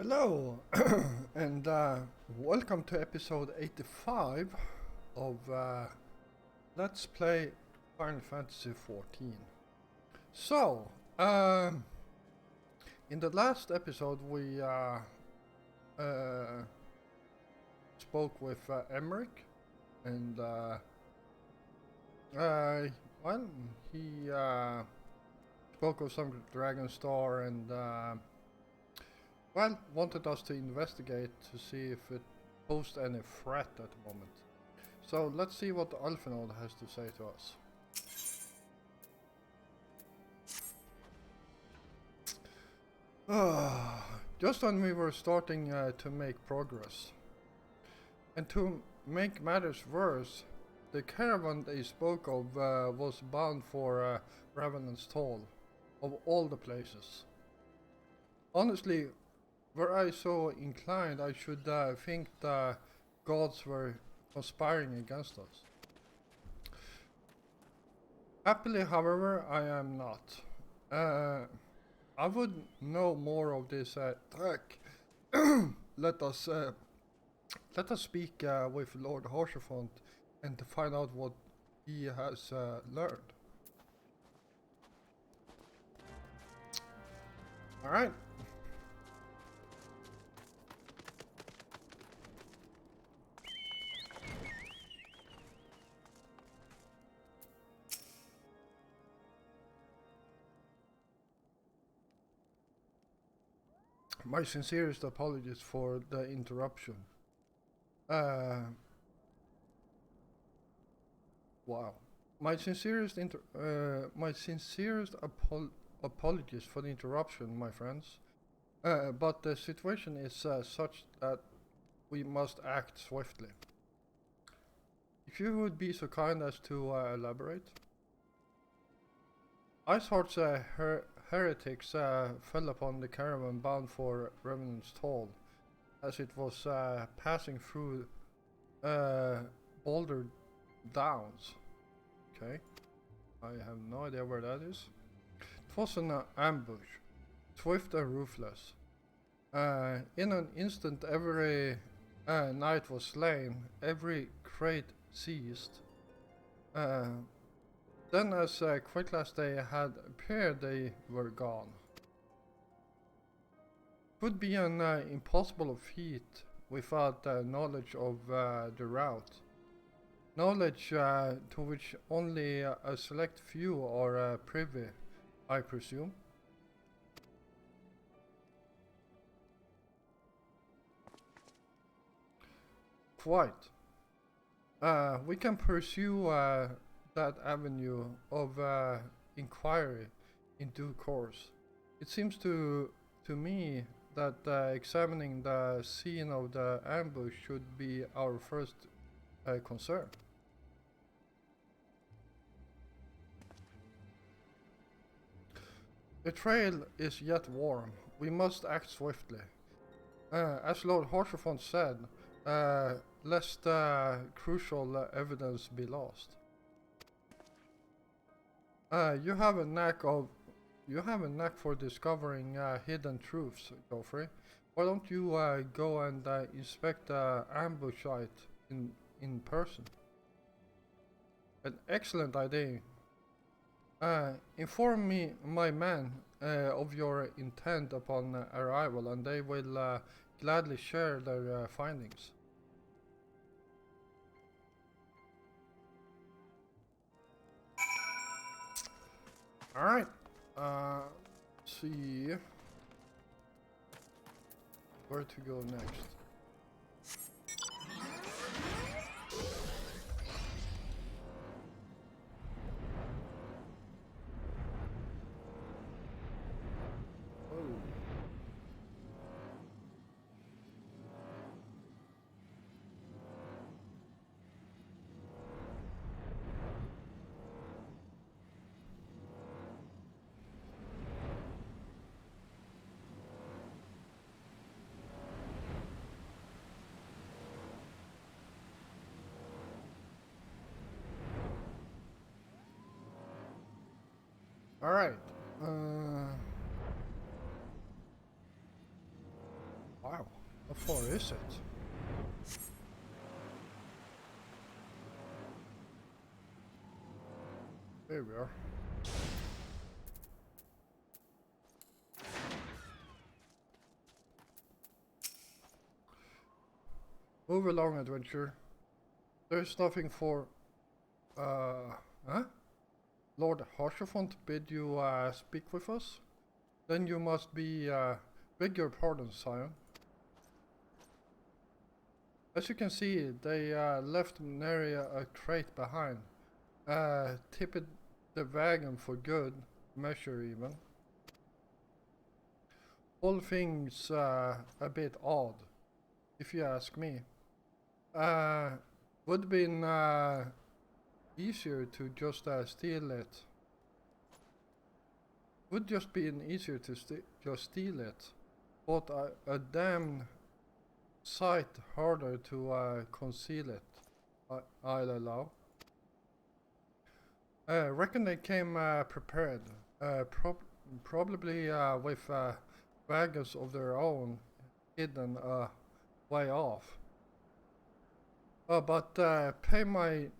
Hello, and welcome to episode 85 of Let's Play Final Fantasy XIV. So, in the last episode we spoke with Emmerich, and well, he spoke of some Dragon Star and well, wanted us to investigate to see if it posed any threat at the moment. So let's see what Alphinaud has to say to us. Just when we were starting to make progress. And to make matters worse, the caravan they spoke of was bound for Revenant's Toll, of all the places. Honestly, were I so inclined, I should think the gods were conspiring against us. Happily, however, I am not. I would know more of this track. let us speak with Lord Harsherfont and to find out what he has learned. All right. My sincerest apologies for the interruption. Wow. My sincerest apologies for the interruption, my friends. But the situation is such that we must act swiftly. If you would be so kind as to elaborate. Iceheart's heretics fell upon the caravan bound for Revenant's Toll as it was passing through Boulder Downs. Okay, I have no idea where that is. It was an ambush, swift and ruthless. In an instant, every knight was slain, every crate seized. Then, as quickly as they had appeared, they were gone. Would be an impossible feat without knowledge of the route. Knowledge to which only a select few are privy, I presume. Quite. We can pursue that avenue of inquiry in due course. It seems to me that examining the scene of the ambush should be our first concern. The trail is yet warm. We must act swiftly. As Lord Harsherfont said, lest crucial evidence be lost. You have a knack for discovering hidden truths, Geoffrey. Why don't you go and inspect the ambush site in person? An excellent idea. Inform my men of your intent upon arrival, and they will gladly share their findings. Alright, let's see where to go next. Alright. Wow, how far is it? There we are. Move along, adventure. There's nothing for... huh? Lord Harshaphont bid you speak with us? Then you must be... beg your pardon, scion. As you can see, they left nary a crate behind. Tipped the wagon for good measure even. All things a bit odd, if you ask me. Would have been easier to just steal it. Would just been easier to just steal it, but a damn sight harder to conceal it. I'll allow. Reckon they came prepared, probably with wagons of their own hidden way off. But pay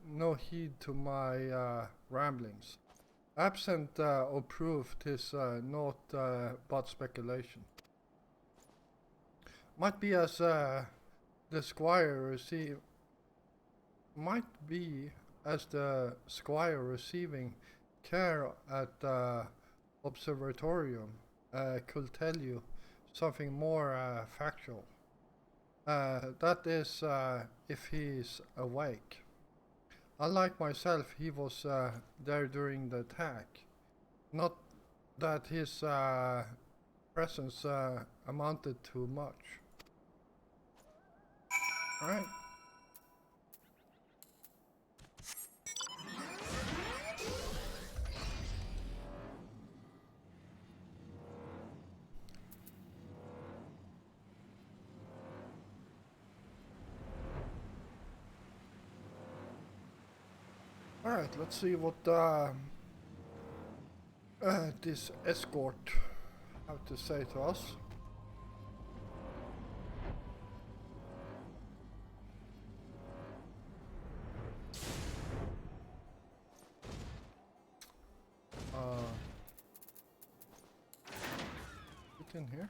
no heed to my ramblings. Absent of proof, 'tis naught but speculation. Might be as the squire receiving care at the observatorium could tell you something more factual. That is, if he's awake. Unlike myself, he was there during the attack. Not that his presence amounted to much. Alright. Alright, let's see what this escort have to say to us. Get in here.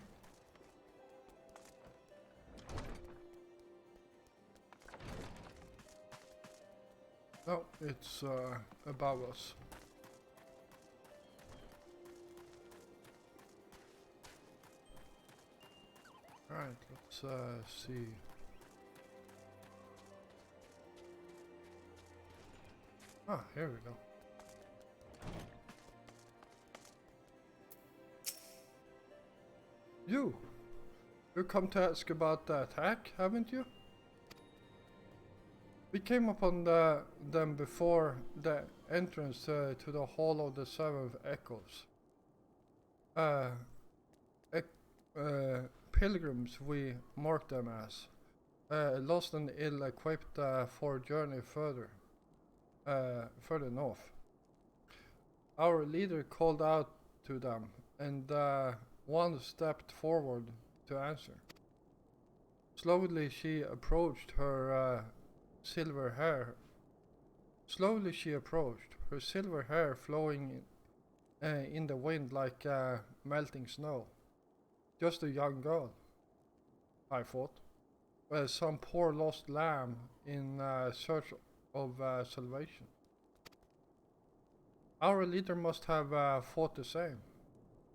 No, it's above us. Alright, let's see. Ah, here we go. You come to ask about the attack, haven't you? We came upon them before the entrance to the Hall of the Seven Echoes. Pilgrims, we marked them as. Lost and ill-equipped for a journey further north. Our leader called out to them, and one stepped forward to answer. Slowly she approached, her silver hair flowing in the wind like melting snow. Just a young girl, I thought. Some poor lost lamb in search of salvation. Our leader must have thought the same.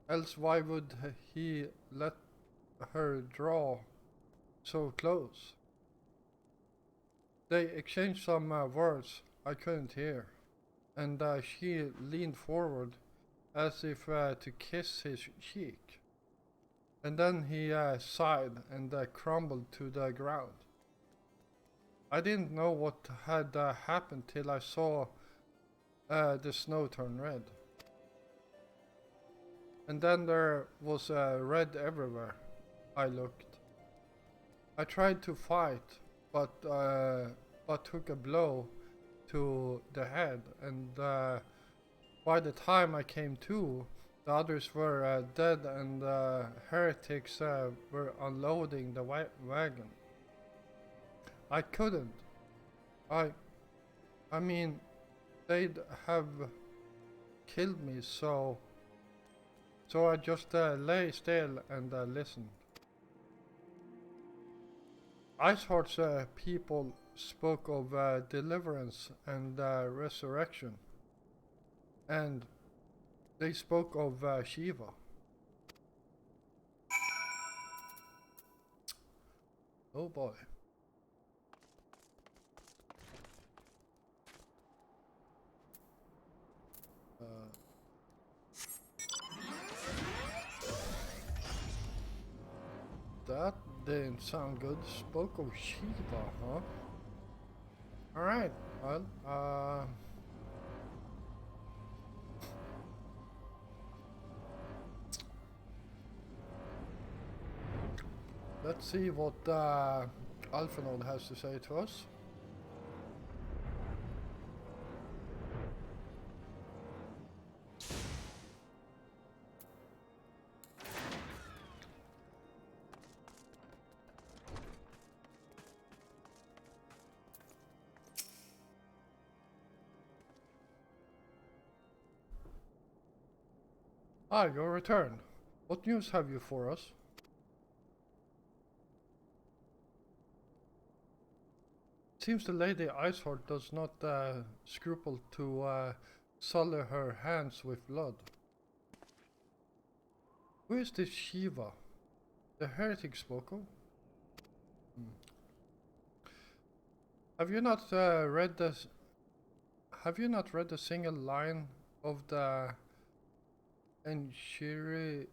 Else why would he let her draw so close? They exchanged some words I couldn't hear, and she leaned forward as if to kiss his cheek. And then he sighed and crumbled to the ground. I didn't know what had happened till I saw the snow turn red. And then there was red everywhere. I looked. I tried to fight, but took a blow to the head, and by the time I came to, The others were dead, and the heretics were unloading the wagon. I couldn't. I mean, they'd have killed me, so I just lay still and listened. Iceheart's people spoke of deliverance and resurrection, and they spoke of Shiva. Oh boy. That didn't sound good. Spoke of Shiva, huh? Alright, well, let's see what Alphanode has to say to us. Ah, your return. What news have you for us? Seems the Lady Iceheart does not scruple to sully her hands with blood. Who is this Shiva? The heretic spoke of? Have you not read this? Have you not read a single line of the Enchiridion,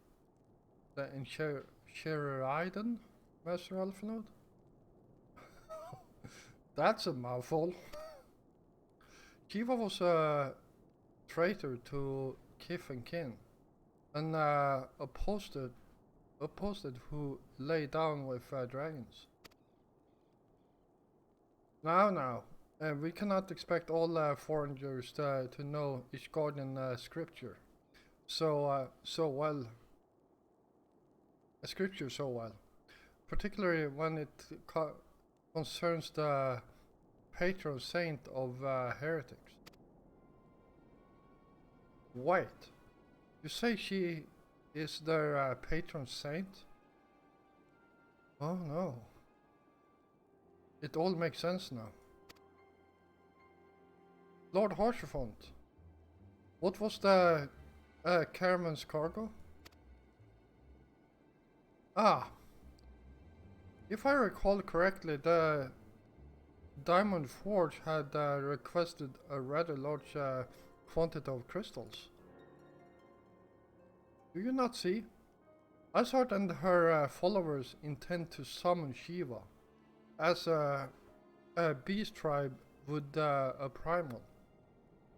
Master Alphanode? That's a mouthful. Shiva was a traitor to kith and kin, and opposed who lay down with dragons. Now, we cannot expect all foreigners to know Ishgardian scripture so well. Scripture so well, particularly when it concerns the patron saint of heretics. Wait, you say she is their patron saint? Oh no. It all makes sense now. Lord Harsherfont, what was the caravan's cargo? Ah, if I recall correctly, the Diamond Forge had requested a rather large quantity of crystals. Do you not see? Iceheart and her followers intend to summon Shiva, as a beast tribe would a primal.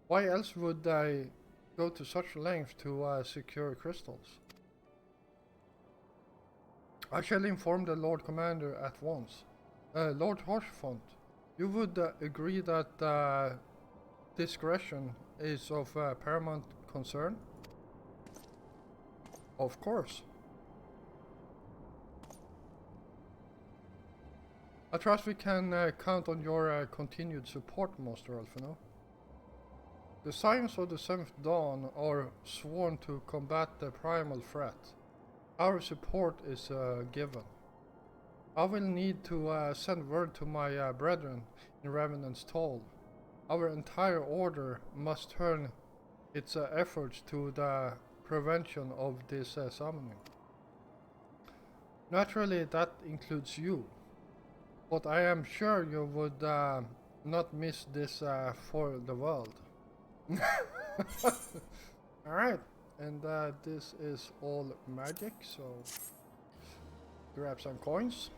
Why else would they go to such length to secure crystals? I shall inform the Lord Commander at once. Lord Harshfont, you would agree that discretion is of paramount concern? Of course. I trust we can count on your continued support, Master Alphino. The Scions of the Seventh Dawn are sworn to combat the primal threat. Our support is given. I will need to send word to my brethren in Revenant's Toll. Our entire order must turn its efforts to the prevention of this summoning. Naturally, that includes you. But I am sure you would not miss this for the world. Alright, and this is all magic, so grab some coins.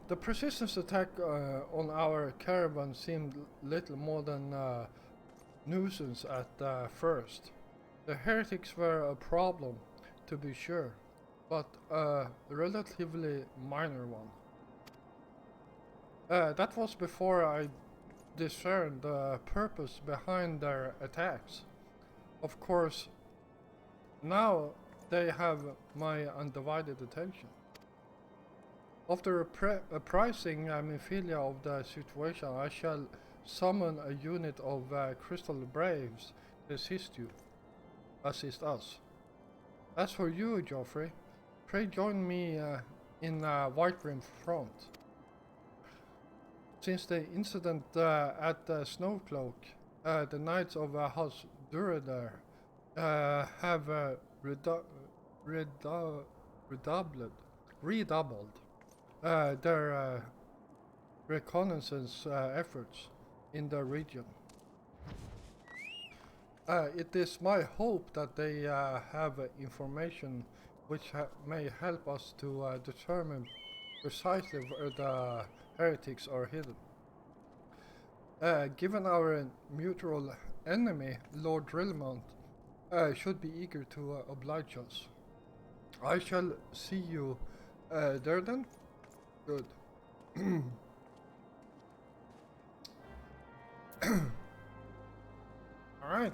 The persistence attack on our caravan seemed little more than nuisance at first. The heretics were a problem, to be sure, but a relatively minor one. That was before I discerned the purpose behind their attacks. Of course, now they have my undivided attention. After apprising Mephilia of the situation, I shall summon a unit of Crystal Braves to assist us. As for you, Geoffrey, pray join me in Whiterim Front. Since the incident at Snowcloak, the Knights of House Duradar have redoubled their reconnaissance efforts in the region. It is my hope that they have information which may help us to determine precisely where the heretics are hidden. Given our mutual enemy, Lord Drillmount should be eager to oblige us. I shall see you there then? Good. Alright.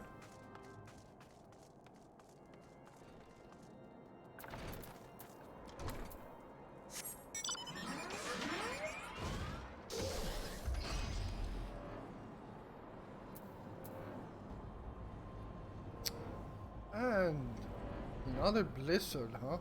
And another blizzard, huh?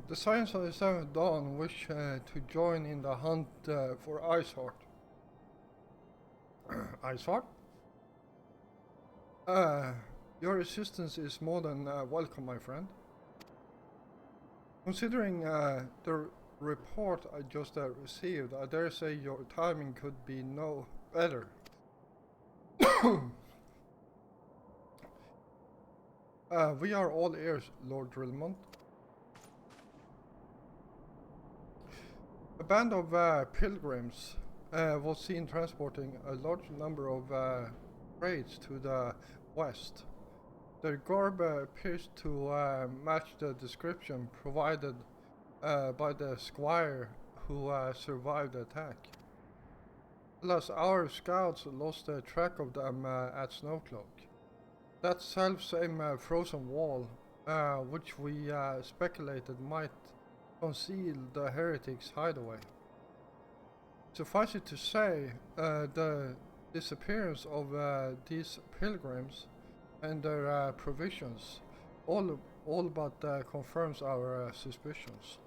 The Science of the Seventh Dawn wish to join in the hunt for Iceheart. Iceheart? Your assistance is more than welcome, my friend. Considering the report I just received, I dare say your timing could be no better. We are all ears, Lord Drillmont. A band of pilgrims was seen transporting a large number of freights to the west. Their garb appears to match the description provided by the squire who survived the attack. Alas, our scouts lost track of them at Snowcloak. That self-same frozen wall, which we speculated might conceal the heretics' hideaway. Suffice it to say, the disappearance of these pilgrims and their provisions all but confirms our suspicions.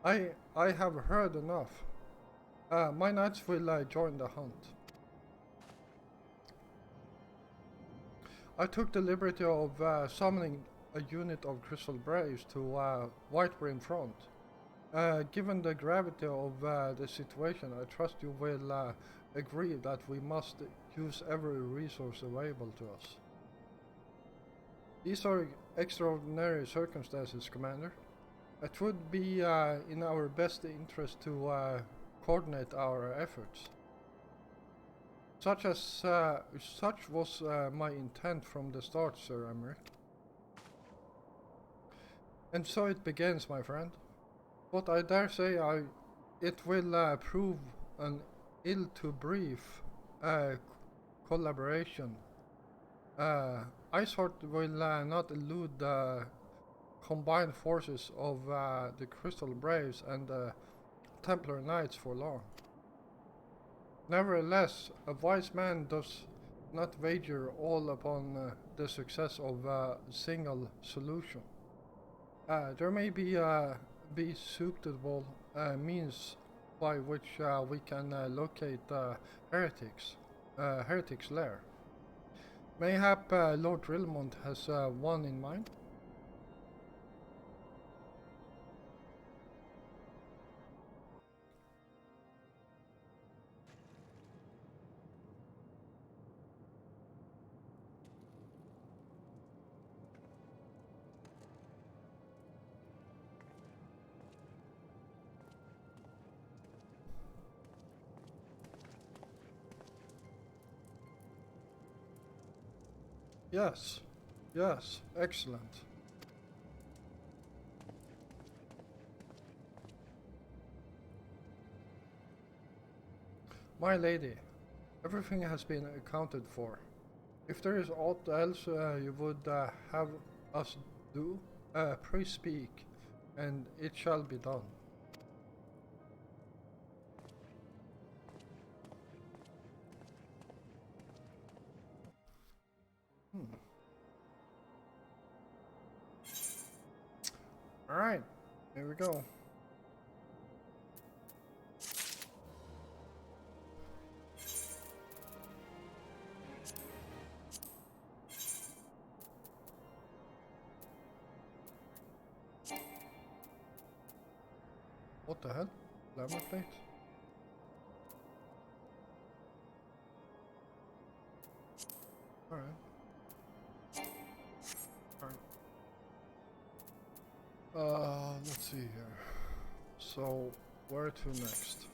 I have heard enough. My knights will join the hunt. I took the liberty of summoning a unit of Crystal Braves to Whiterim Front. Given the gravity of the situation, I trust you will agree that we must use every resource available to us. These are extraordinary circumstances, Commander. It would be in our best interest to coordinate our efforts. Such was my intent from the start, Sir Emmerich. And so it begins, my friend. But I dare say it will prove an ill-to-brief collaboration. Iceheart will not elude the combined forces of the Crystal Braves and the Templar Knights for long. Nevertheless, a wise man does not wager all upon the success of a single solution. There may be suitable means by which we can locate Heretic's lair. Mayhap Lord Rilmond has one in mind? Yes, yes, excellent. My lady, everything has been accounted for. If there is aught else you would have us do, pray speak, and it shall be done. Alright, here we go. What the hell? Glamour plate? Alright. Alright. Let's see here. So, where to next?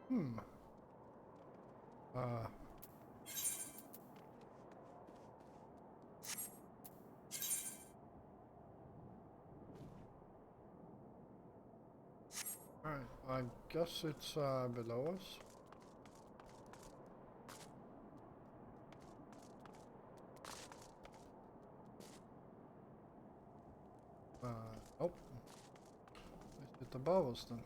Hmm. Alright, I guess it's below us. Nope. Is it above us then?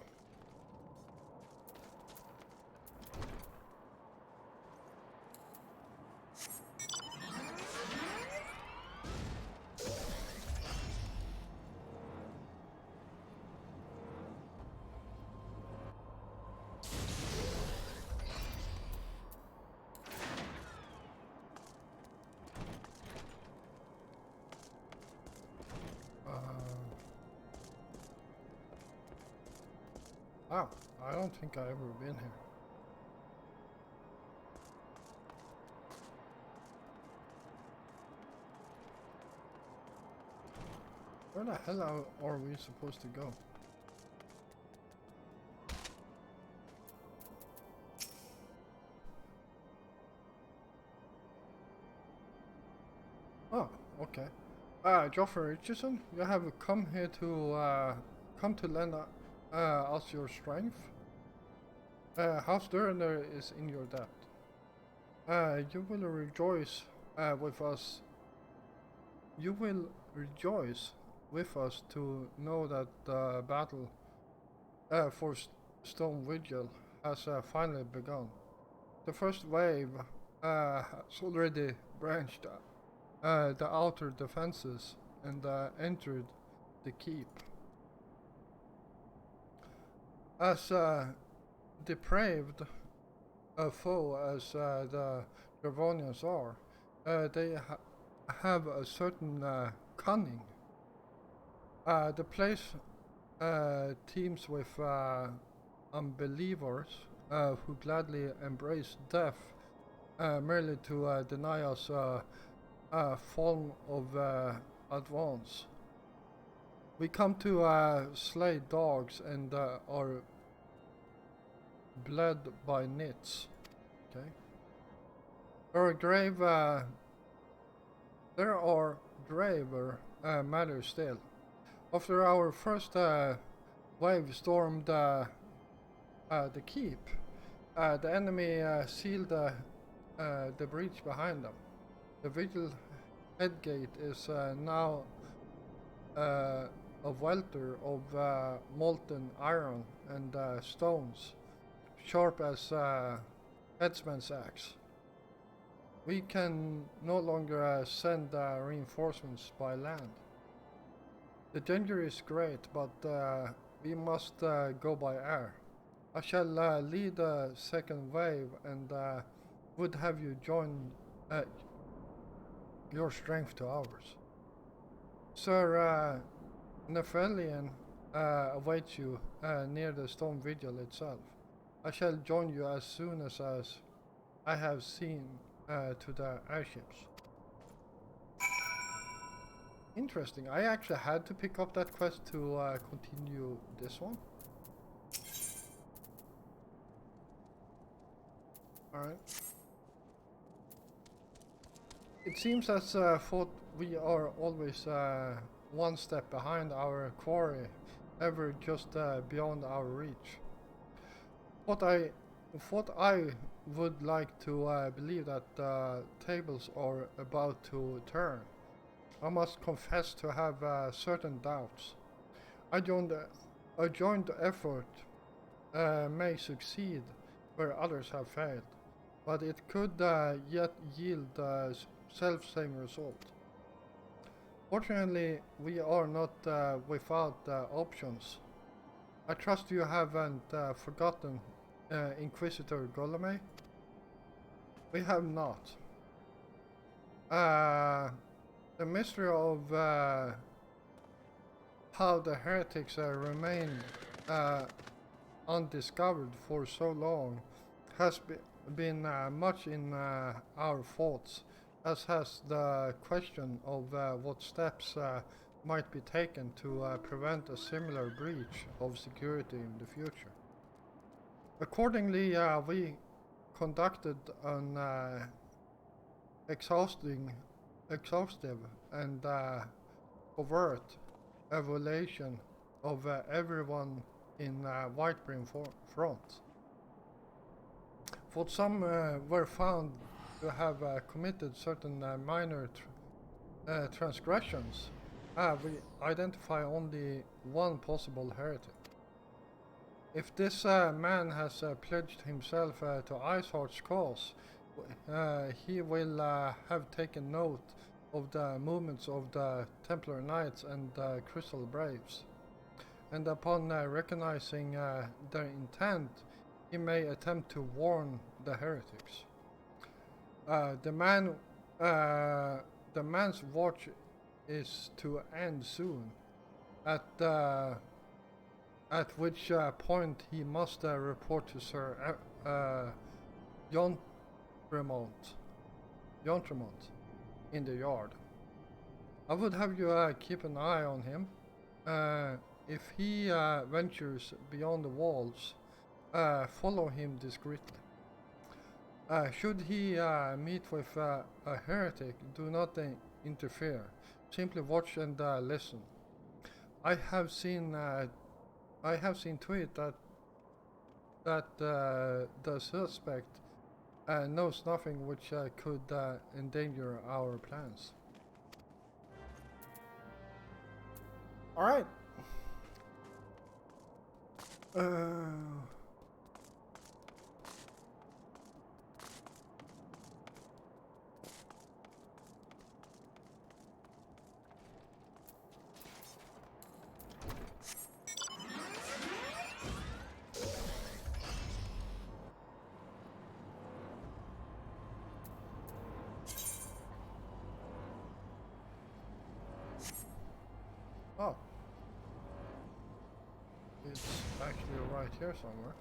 Wow, I don't think I've ever been here. Where the hell are we supposed to go? Oh, okay. Joffrey Richardson, you have come here to lend us your strength. House Durner is in your debt. You will rejoice with us. You will rejoice with us to know that the battle for Stone Vigil has finally begun. The first wave has already branched the outer defenses and entered the keep. As depraved a foe as the Dravonians are, they have a certain cunning. The place teems with unbelievers who gladly embrace death merely to deny us a form of advance. We come to slay dogs and are bled by nits. Okay. There are graver matters still. After our first wave stormed the keep, the enemy sealed the breach behind them. The vigil headgate is now a welter of molten iron and stones, sharp as headsman's axe. We can no longer send reinforcements by land. The danger is great, but we must go by air. I shall lead the second wave and would have you join your strength to ours. Sir Nephelian awaits you near the stone vigil itself. I shall join you as soon as I have seen to the airships. Interesting. I actually had to pick up that quest to continue this one. Alright. It seems as thought we are always one step behind our quarry, ever just beyond our reach. What I would like to believe that tables are about to turn. I must confess to have certain doubts. A joint effort may succeed where others have failed, but it could yet yield the self-same result. Fortunately, we are not without options. I trust you haven't forgotten Inquisitor Golome? We have not. The mystery of how the heretics remain undiscovered for so long has been much in our thoughts, as has the question of what steps might be taken to prevent a similar breach of security in the future. Accordingly, we conducted an exhaustive and covert evaluation of everyone in Whitebrim front. For some were found to have committed certain minor transgressions. We identify only one possible heretic. If this man has pledged himself to Iceheart's cause, he will have taken note of the movements of the Templar Knights and the Crystal Braves, and upon recognizing their intent, he may attempt to warn the heretics. The man's watch is to end soon, at which point he must report to Sir Jontremont in the yard. I would have you keep an eye on him. If he ventures beyond the walls, follow him discreetly. Should he meet with a heretic, do not interfere. Simply watch and listen. I have seen to it that the suspect knows nothing which could endanger our plans. All right. Oh. It's actually right here somewhere.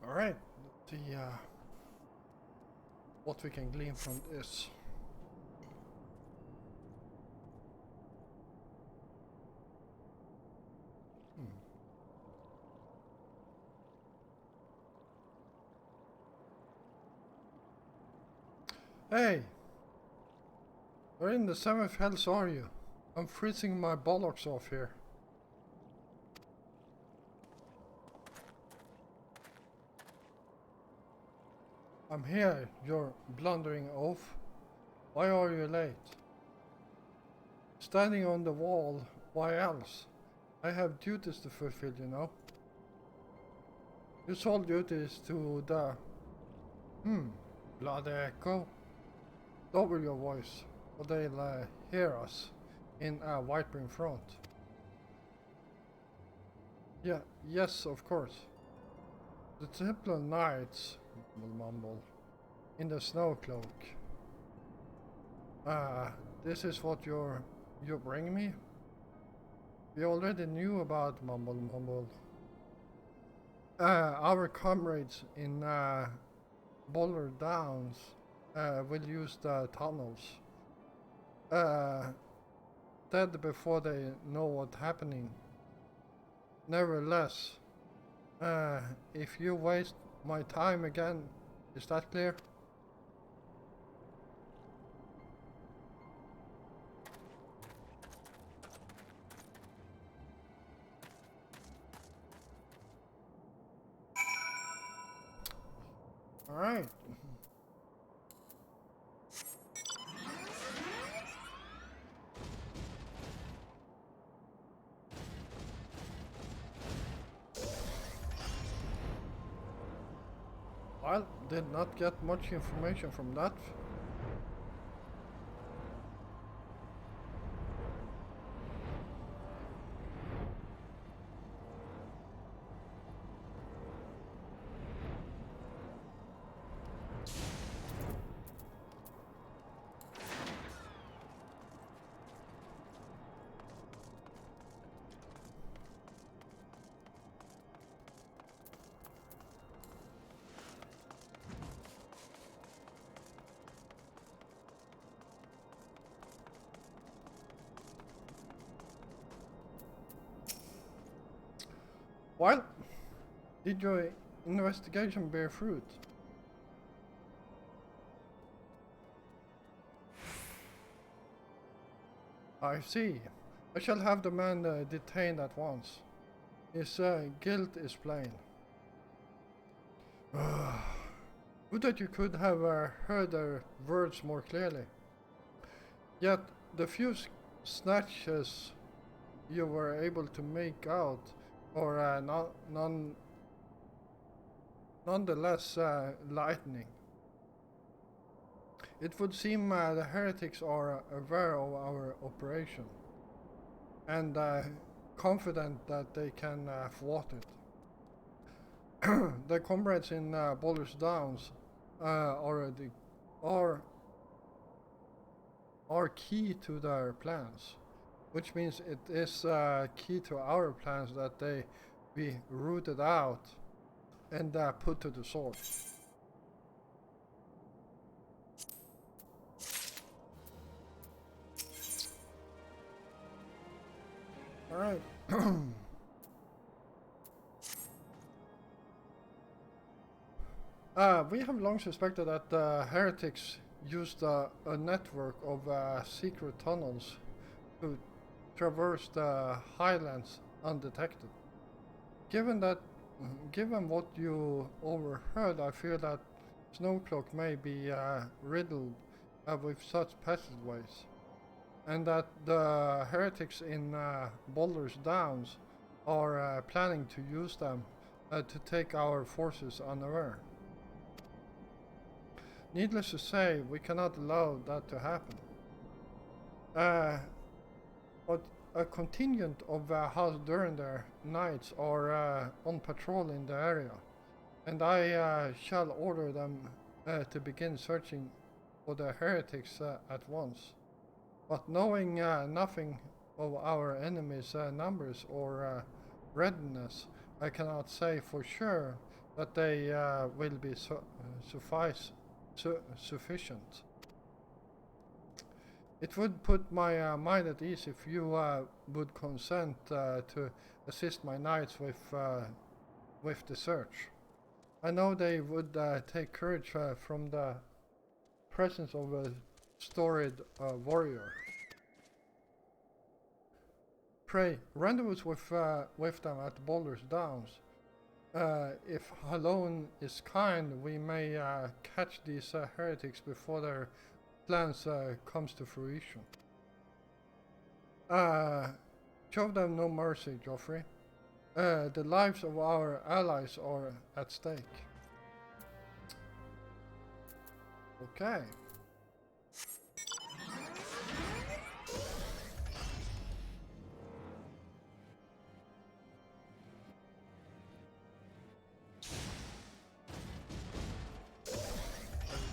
Alright, let's see what we can glean from this. Hey! Where in the 7th hells are you? I'm freezing my bollocks off here. I'm here, your blundering oaf. Why are you late? Standing on the wall, why else? I have duties to fulfill, you know. Your sole duty is to the... bloody echo. Double your voice, or they'll hear us in a vipering front. Yeah, yes, of course. The Templar Knights, mumble, in the snow cloak. This is what you're bringing me? We already knew about mumble. Our comrades in Boulder Downs will use the tunnels. Dead before they know what's happening. Nevertheless, if you waste my time again, is that clear? Alright. Well, did not get much information from that. Well, did your investigation bear fruit? I see. I shall have the man detained at once. His guilt is plain. Would that you could have heard their words more clearly. Yet the few snatches you were able to make out are nonetheless lightning. It would seem the heretics are aware of our operation and confident that they can thwart it. The comrades in Boulder's Downs are key to their plans, which means it is key to our plans that they be rooted out and put to the sword. All right. We have long suspected that the heretics used a network of secret tunnels to traverse the highlands undetected. Given what you overheard, I fear that Snowcloak may be riddled with such passageways, and that the heretics in Boulder's Downs are planning to use them to take our forces unaware. Needless to say, we cannot allow that to happen. But a contingent of House Durandar knights are on patrol in the area, and I shall order them to begin searching for the heretics at once. But knowing nothing of our enemies' numbers or readiness, I cannot say for sure that they will be sufficient. It would put my mind at ease if you would consent to assist my knights with the search. I know they would take courage from the presence of a storied warrior. Pray, rendezvous with them at Boulder's Downs. If Halone is kind, we may catch these heretics before their plans comes to fruition. Show them no mercy, Joffrey. The lives of our allies are at stake. Okay.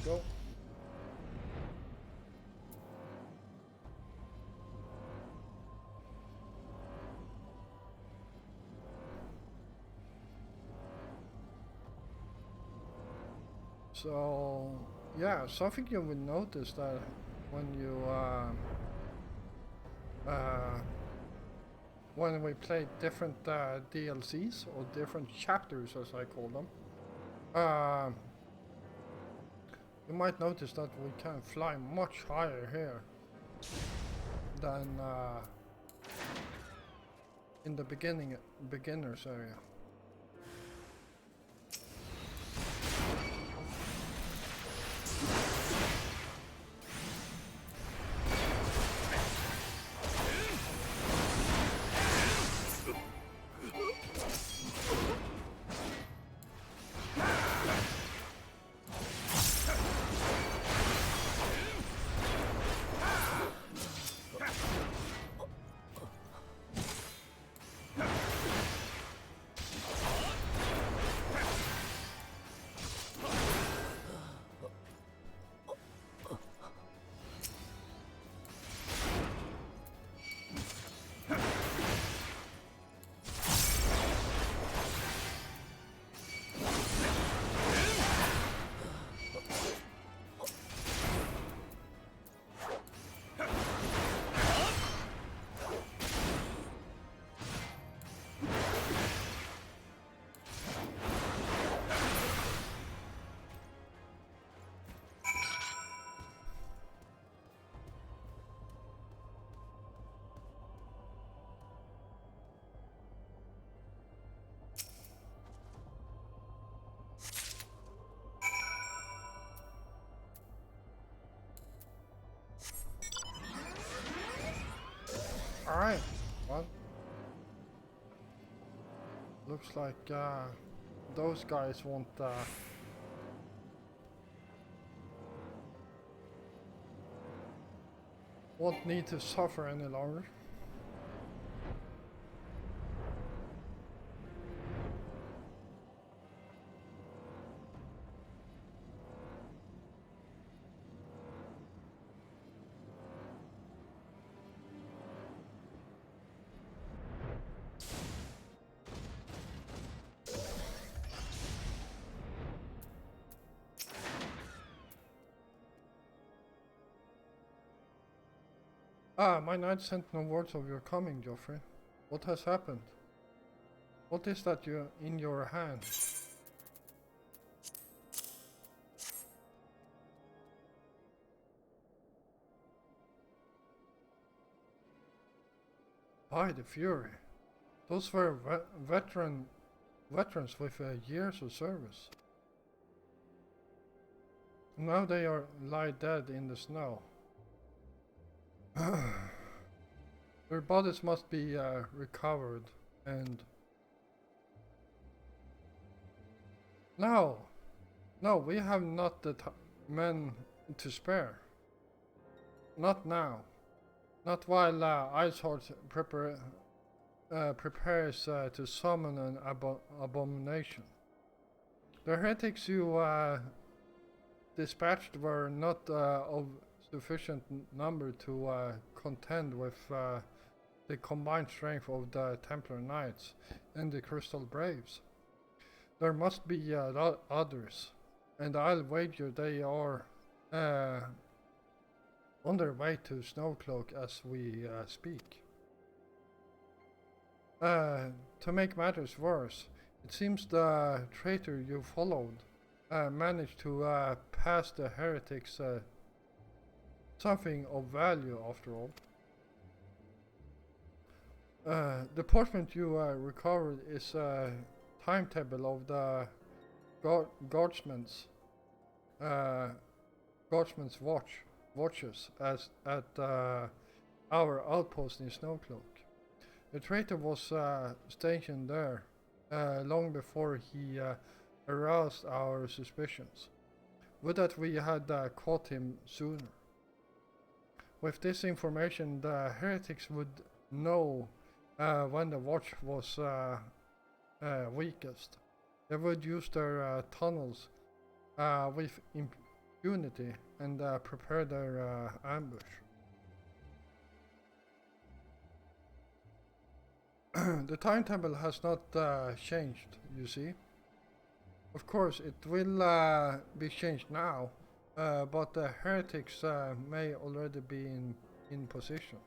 Go. So yeah, something you will notice that when you when we play different DLCs or different chapters, as I call them, you might notice that we can fly much higher here than in the beginners area. Alright, well, looks like those guys won't need to suffer any longer. Ah, my knight sent no words of your coming, Joffrey. What has happened? What is that in your hand? By the Fury. Those were veterans with years of service. Now they lie dead in the snow. Their bodies must be recovered and... No, we have not the men to spare. Not now. Not while Iceheart prepares to summon an abomination. The heretics you dispatched were not of sufficient number to contend with the combined strength of the Templar Knights and the Crystal Braves. There must be others, and I'll wager they are on their way to Snowcloak as we speak. To make matters worse, it seems the traitor you followed managed to pass the heretics something of value after all. The parchment you recovered is a timetable of the guardsman's watches as at our outpost in Snowcloak. The traitor was stationed there long before he aroused our suspicions. Would that we had caught him sooner. With this information, the heretics would know when the watch was weakest. They would use their tunnels with impunity and prepare their ambush. The timetable has not changed, you see. Of course, it will be changed now, but the heretics may already be in position.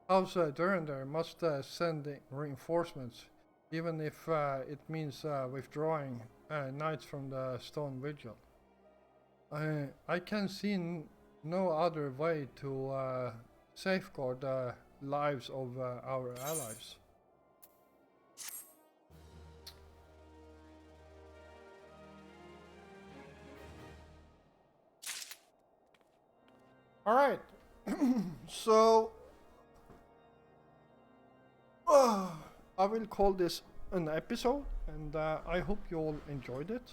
House Durender must send reinforcements, even if it means withdrawing knights from the Stone Vigil. I can see no other way to safeguard the lives of our allies. Alright, so I will call this an episode, and I hope you all enjoyed it.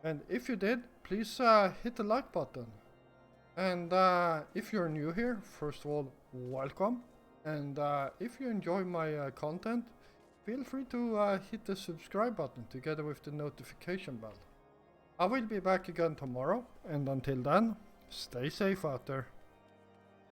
And if you did, please hit the like button. And if you're new here, first of all, welcome. And if you enjoy my content, feel free to hit the subscribe button together with the notification bell. I will be back again tomorrow, and until then, stay safe out there.